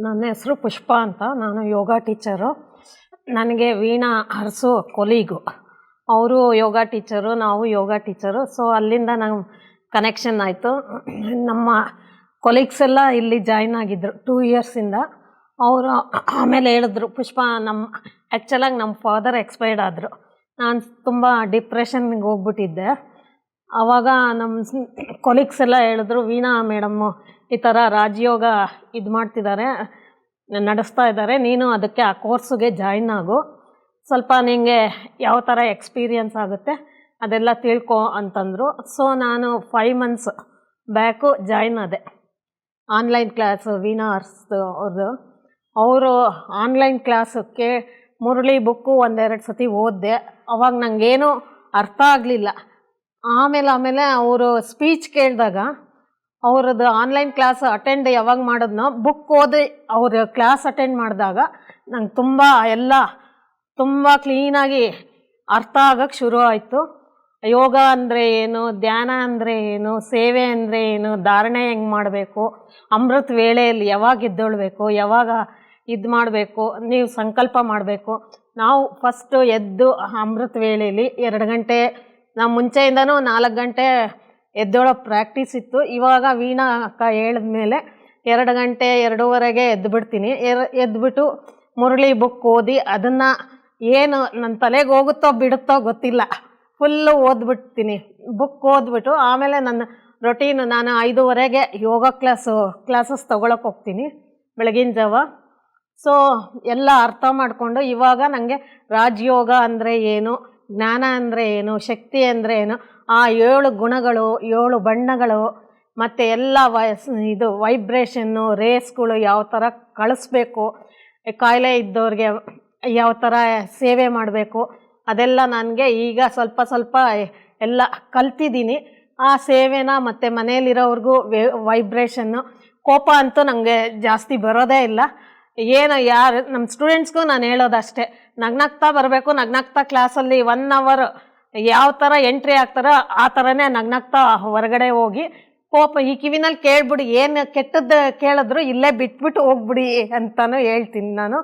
ನನ್ನ ಹೆಸರು ಪುಷ್ಪ ಅಂತ. ನಾನು ಯೋಗ ಟೀಚರು. ನನಗೆ ವೀಣಾ ಅರಸು ಕೊಲೀಗು. ಅವರು ಯೋಗ ಟೀಚರು, ನಾವು ಯೋಗ ಟೀಚರು. ಸೊ ಅಲ್ಲಿಂದ ನಾವು ಕನೆಕ್ಷನ್ ಆಯಿತು. ನಮ್ಮ ಕೊಲೀಗ್ಸ್ ಎಲ್ಲ ಇಲ್ಲಿ ಜಾಯ್ನ್ ಆಗಿದ್ದರು 2 ಇಯರ್ಸಿಂದ. ಅವರು ಆಮೇಲೆ ಹೇಳಿದ್ರು, ಪುಷ್ಪ ಆ್ಯಕ್ಚುಲಾಗಿ ನಮ್ಮ ಫಾದರ್ ಎಕ್ಸ್ಪೈರ್ಡ್ ಆದರು. ನಾನು ತುಂಬ ಡಿಪ್ರೆಷನ್ಗೆ ಹೋಗ್ಬಿಟ್ಟಿದ್ದೆ. ಆವಾಗ ನಮ್ಮ ಕೊಲೀಗ್ಸ್ ಎಲ್ಲ ಹೇಳಿದ್ರು, ವೀಣಾ ಮೇಡಮ್ಮು ಈ ಥರ ರಾಜಯೋಗ ಇದು ಮಾಡ್ತಿದ್ದಾರೆ, ನಡೆಸ್ತಾ ಇದ್ದಾರೆ, ನೀನು ಅದಕ್ಕೆ ಆ ಕೋರ್ಸಿಗೆ ಜಾಯಿನ್ ಆಗು, ಸ್ವಲ್ಪ ನಿನಗೆ ಯಾವ ಥರ ಎಕ್ಸ್ಪೀರಿಯನ್ಸ್ ಆಗುತ್ತೆ ಅದೆಲ್ಲ ತಿಳ್ಕೊ ಅಂತಂದರು. ಸೊ ನಾನು 5 ಮಂತ್ಸ್ ಬ್ಯಾಕು ಜಾಯಿನ್ ಆದೆ. ಆನ್ಲೈನ್ ಕ್ಲಾಸು ವೀಣಾ ಅರ್ಸ್ದು ಅವ್ರದ್ದು. ಅವರು ಆನ್ಲೈನ್ ಕ್ಲಾಸಕ್ಕೆ ಮುರಳಿ ಬುಕ್ಕು 1-2 ಸತಿ ಓದಿದೆ. ಅವಾಗ ನನಗೇನು ಅರ್ಥ ಆಗಲಿಲ್ಲ. ಆಮೇಲೆ ಅವರು ಸ್ಪೀಚ್ ಕೇಳಿದಾಗ ಅವ್ರದ್ದು ಆನ್ಲೈನ್ ಕ್ಲಾಸ್ ಅಟೆಂಡ್ ಯಾವಾಗ ಮಾಡಿದ್ನೋ, ಬುಕ್ ಓದಿ ಅವ್ರ ಕ್ಲಾಸ್ ಅಟೆಂಡ್ ಮಾಡಿದಾಗ ನಂಗೆ ತುಂಬ ಕ್ಲೀನಾಗಿ ಅರ್ಥ ಆಗೋಕ್ಕೆ ಶುರು ಆಯಿತು. ಯೋಗ ಅಂದರೆ ಏನು, ಧ್ಯಾನ ಅಂದರೆ ಏನು, ಸೇವೆ ಅಂದರೆ ಏನು, ಧಾರಣೆ ಹೆಂಗೆ ಮಾಡಬೇಕು, ಅಮೃತ ವೇಳೆಯಲ್ಲಿ ಯಾವಾಗ ಎದ್ದೇಳಬೇಕು, ಯಾವಾಗ ಇದು ಮಾಡಬೇಕು, ನೀವು ಸಂಕಲ್ಪ ಮಾಡಬೇಕು. ನಾವು ಫಸ್ಟು ಎದ್ದು ಅಮೃತ ವೇಳೆಯಲ್ಲಿ 2 ಗಂಟೆ, ನಾವು ಮುಂಚೆಯಿಂದನೂ 4 ಗಂಟೆ ಎದ್ದೇಳೋ ಪ್ರಾಕ್ಟೀಸ್ ಇತ್ತು. ಇವಾಗ ವೀಣಾ ಅಕ್ಕ ಹೇಳಿದ್ಮೇಲೆ 2 ಗಂಟೆ 2:30ಗೆ ಎದ್ದುಬಿಡ್ತೀನಿ. ಎದ್ದುಬಿಟ್ಟು ಮುರಳಿ ಬುಕ್ ಓದಿ ಅದನ್ನು ಏನು ನನ್ನ ತಲೆಗೆ ಹೋಗುತ್ತೋ ಬಿಡುತ್ತೋ ಗೊತ್ತಿಲ್ಲ, ಫುಲ್ಲು ಓದ್ಬಿಡ್ತೀನಿ. ಬುಕ್ ಓದ್ಬಿಟ್ಟು ಆಮೇಲೆ ನನ್ನ ರೊಟೀನು, ನಾನು 5:30ಗೆ ಯೋಗ ಕ್ಲಾಸಸ್ ತೊಗೊಳಕ್ಕೆ ಹೋಗ್ತೀನಿ ಬೆಳಗಿನ ಜಾವ. ಸೊ ಎಲ್ಲ ಅರ್ಥ ಮಾಡಿಕೊಂಡು ಇವಾಗ ನನಗೆ ರಾಜಯೋಗ ಅಂದರೆ ಏನು, ಜ್ಞಾನ ಅಂದರೆ ಏನು, ಶಕ್ತಿ ಅಂದರೆ ಏನು, ಆ 7 ಗುಣಗಳು, 7 ಬಣ್ಣಗಳು, ಮತ್ತು ಎಲ್ಲ ಇದು ವೈಬ್ರೇಷನ್ನು, ರೇಸ್ಗಳು ಯಾವ ಥರ ಕಳಿಸ್ಬೇಕು, ಕಾಯಿಲೆ ಇದ್ದವ್ರಿಗೆ ಯಾವ ಥರ ಸೇವೆ ಮಾಡಬೇಕು, ಅದೆಲ್ಲ ನನಗೆ ಈಗ ಸ್ವಲ್ಪ ಎಲ್ಲ ಕಲ್ತಿದ್ದೀನಿ. ಆ ಸೇವೆನ ಮತ್ತು ಮನೇಲಿರೋವ್ರಿಗೂ ವೈಬ್ರೇಷನ್ನು, ಕೋಪ ಅಂತೂ ನನಗೆ ಜಾಸ್ತಿ ಬರೋದೇ ಇಲ್ಲ. ಯಾರು ನಮ್ಮ ಸ್ಟೂಡೆಂಟ್ಸ್ಗೂ ನಾನು ಹೇಳೋದಷ್ಟೇ, ನಗ್ನಗ್ತಾ ಬರಬೇಕು, ನಗ್ನಗ್ತಾ ಕ್ಲಾಸಲ್ಲಿ 1 ಅವರ್ ಯಾವ ಥರ ಎಂಟ್ರಿ ಆಗ್ತಾರೋ ಆ ಥರನೇ ನಗ್ನಗ್ತಾ ಹೊರಗಡೆ ಹೋಗಿ, ಕೋಪ ಈ ಕಿವಿನಲ್ಲಿ ಕೇಳ್ಬಿಡಿ, ಏನು ಕೆಟ್ಟದ್ದು ಕೇಳಿದ್ರು ಇಲ್ಲೇ ಬಿಟ್ಬಿಟ್ಟು ಹೋಗ್ಬಿಡಿ ಅಂತಲೂ ಹೇಳ್ತೀನಿ. ನಾನು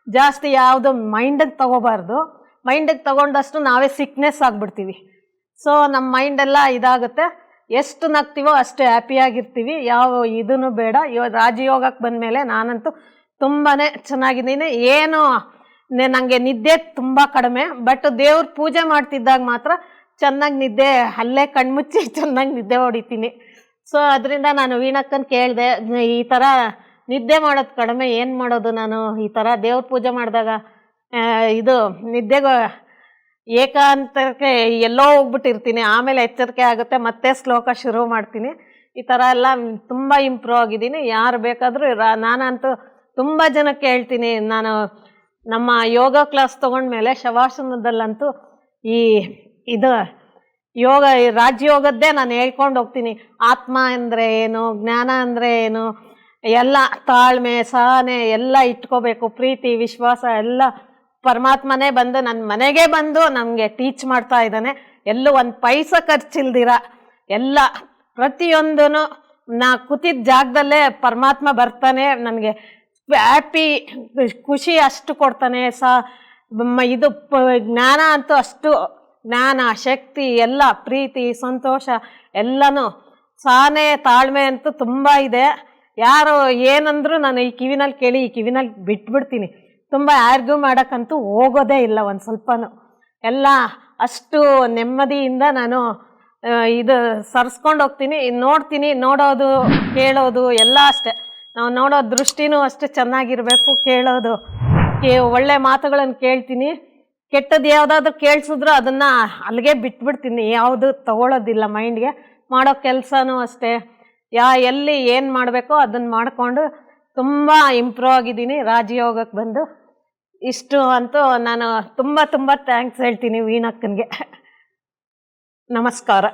ಜಾಸ್ತಿ ಯಾವುದು ಮೈಂಡಿಗೆ ತೊಗೋಬಾರ್ದು. ಮೈಂಡಿಗೆ ತೊಗೊಂಡಷ್ಟು ನಾವೇ ಸಿಕ್ನೆಸ್ ಆಗಿಬಿಡ್ತೀವಿ. ಸೊ ನಮ್ಮ ಮೈಂಡೆಲ್ಲ ಇದಾಗುತ್ತೆ. ಎಷ್ಟು ನಗ್ತೀವೋ ಅಷ್ಟು ಹ್ಯಾಪಿಯಾಗಿರ್ತೀವಿ. ಯಾವ ಇದೂ ಬೇಡ. ರಾಜಯೋಗಕ್ಕೆ ಬಂದಮೇಲೆ ನಾನಂತೂ ತುಂಬಾ ಚೆನ್ನಾಗಿದ್ದೀನಿ. ಏನು ನನಗೆ ನಿದ್ದೆ ತುಂಬ ಕಡಿಮೆ, ಬಟ್ ದೇವ್ರ ಪೂಜೆ ಮಾಡ್ತಿದ್ದಾಗ ಮಾತ್ರ ಚೆನ್ನಾಗಿ ನಿದ್ದೆ, ಅಲ್ಲೇ ಕಣ್ಮುಚ್ಚಿ ಚೆನ್ನಾಗಿ ನಿದ್ದೆ ಹೊಡಿತೀನಿ. ಸೊ ಅದರಿಂದ ನಾನು ವೀಣಕ್ಕನ ಕೇಳಿದೆ, ಈ ಥರ ನಿದ್ದೆ ಮಾಡೋದು ಕಡಿಮೆ, ಏನು ಮಾಡೋದು ನಾನು? ಈ ಥರ ದೇವ್ರ ಪೂಜೆ ಮಾಡಿದಾಗ ಇದು ನಿದ್ದೆಗೆ ಏಕಾಂತಕ್ಕೆ ಎಲ್ಲೋ ಹೋಗ್ಬಿಟ್ಟಿರ್ತೀನಿ, ಆಮೇಲೆ ಎಚ್ಚರಿಕೆ ಆಗುತ್ತೆ, ಮತ್ತೆ ಶ್ಲೋಕ ಶುರು ಮಾಡ್ತೀನಿ. ಈ ಥರ ಎಲ್ಲ ತುಂಬ ಇಂಪ್ರೂವ್ ಆಗಿದ್ದೀನಿ. ಯಾರು ಬೇಕಾದರೂ ನಾನಂತೂ ತುಂಬ ಜನಕ್ಕೆ ಹೇಳ್ತೀನಿ. ನಾನು ನಮ್ಮ ಯೋಗ ಕ್ಲಾಸ್ ತೊಗೊಂಡ್ಮೇಲೆ ಶವಾಸನದಲ್ಲಂತೂ ಇದು ಯೋಗ, ರಾಜಯೋಗದ್ದೇ ನಾನು ಹೇಳ್ಕೊಂಡು ಹೋಗ್ತೀನಿ. ಆತ್ಮ ಅಂದರೆ ಏನು, ಜ್ಞಾನ ಅಂದರೆ ಏನು, ಎಲ್ಲ ತಾಳ್ಮೆ, ಸಹನೆ ಎಲ್ಲ ಇಟ್ಕೋಬೇಕು, ಪ್ರೀತಿ, ವಿಶ್ವಾಸ ಎಲ್ಲ ಪರಮಾತ್ಮನೇ ಬಂದು ನನ್ನ ಮನೆಗೆ ಬಂದು ನಮಗೆ ಟೀಚ್ ಮಾಡ್ತಾ ಇದ್ದಾನೆ. ಎಲ್ಲೂ 1 ಪೈಸೆ ಖರ್ಚಿಲ್ದಿರ ಎಲ್ಲ ಪ್ರತಿಯೊಂದೂ ನಾ ಕೂತಿದ್ದ ಜಾಗದಲ್ಲೇ ಪರಮಾತ್ಮ ಬರ್ತಾನೆ, ನನಗೆ ಹ್ಯಾಪಿ, ಖುಷಿ ಅಷ್ಟು ಕೊಡ್ತಾನೆ. ಇದು ಜ್ಞಾನ ಅಂತೂ ಅಷ್ಟು, ಜ್ಞಾನ, ಶಕ್ತಿ ಎಲ್ಲ, ಪ್ರೀತಿ, ಸಂತೋಷ ಎಲ್ಲನೂ, ಸಹನೆ, ತಾಳ್ಮೆ ಅಂತೂ ತುಂಬ ಇದೆ. ಯಾರು ಏನಂದರೂ ನಾನು ಈ ಕಿವಿನಲ್ಲಿ ಕೇಳಿ ಈ ಕಿವಿನಲ್ಲಿ ಬಿಟ್ಬಿಡ್ತೀನಿ. ತುಂಬ ಆರ್ಗ್ಯೂ ಮಾಡೋಕ್ಕಂತೂ ಹೋಗೋದೇ ಇಲ್ಲ ಒಂದು ಸ್ವಲ್ಪನೂ. ಎಲ್ಲ ಅಷ್ಟು ನೆಮ್ಮದಿಯಿಂದ ನಾನು ಇದು ಸರಿಸ್ಕೊಂಡು ಹೋಗ್ತೀನಿ. ನೋಡ್ತೀನಿ, ನೋಡೋದು ಕೇಳೋದು ಎಲ್ಲ ಅಷ್ಟೆ. ನಾವು ನೋಡೋ ದೃಷ್ಟಿನೂ ಅಷ್ಟೇ ಚೆನ್ನಾಗಿರಬೇಕು, ಕೇಳೋದು ಒಳ್ಳೆ ಮಾತುಗಳನ್ನು ಕೇಳ್ತೀನಿ. ಕೆಟ್ಟದ್ದು ಯಾವುದಾದ್ರೂ ಕೇಳಿಸಿದ್ರು ಅದನ್ನು ಅಲ್ಲಿಗೆ ಬಿಟ್ಬಿಡ್ತೀನಿ, ಯಾವುದು ತಗೊಳ್ಳೋದಿಲ್ಲ ಮೈಂಡ್ಗೆ. ಮಾಡೋ ಕೆಲಸನೂ ಅಷ್ಟೇ, ಎಲ್ಲಿ ಏನು ಮಾಡಬೇಕೋ ಅದನ್ನು ಮಾಡಿಕೊಂಡು ತುಂಬ ಇಂಪ್ರೂವ್ ಆಗಿದ್ದೀನಿ ರಾಜಯೋಗಕ್ಕೆ ಬಂದು. ಇಷ್ಟು ಅಂತೂ ನಾನು ತುಂಬ ಥ್ಯಾಂಕ್ಸ್ ಹೇಳ್ತೀನಿ ವೀಣಕ್ಕನಿಗೆ. ನಮಸ್ಕಾರ.